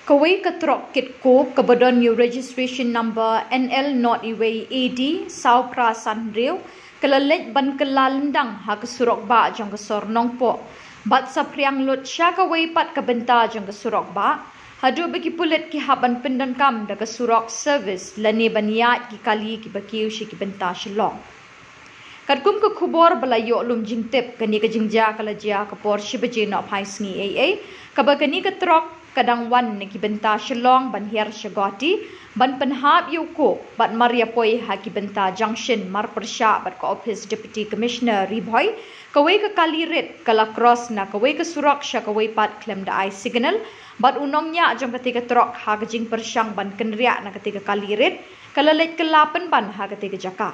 Kawai katrok kitko kabadon new registration number NL not iway AD Sao Prasan Rio kalalet ban kalalendang ha kesurok ba jong kesor nongpo bat sa priang lot sya kawai pat kabenta jong kesurok ba hadu bagi pulit ki haban pendan kam da kesurok service lani baniat ki kali ki bakiu shi ki benta shlong kadkum ke khubor balayo lum jingtep kani ke jingja kalajia kapor shibaje no phai sngi aa kabakani katrok kadang wan ki benta shlong ban hiar shagoti ban penhab yuko bat maria poi ha ki benta junction mar persha bat ko office deputy commissioner riboy kawai ka kali red kala cross na kawai ka surak sha kawai pat claim da I signal bat unongnya jong ketika trok ha ka jing persyang ban kenria na ketika kali red kala let kelapan ban ha ketika jaka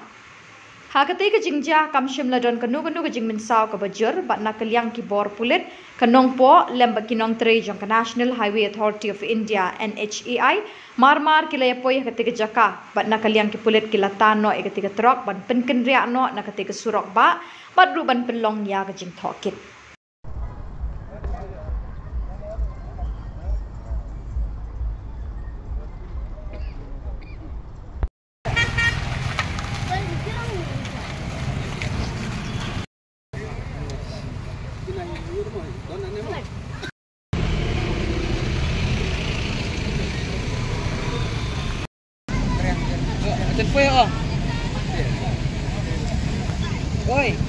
ha ketika jingja kam shimla don kanu ka jing minsau ka bajur bat na kaliang ki bor pulit kanong po lembak kinong tre jong ka National Highway Authority of India NHAI mar kilaya poi ketika jaka bat na kaliang ki pulit kilatano e ketika trok ban penken ria no na ketika surok ba bat ru ban penlong ya ka jing thokit Oi.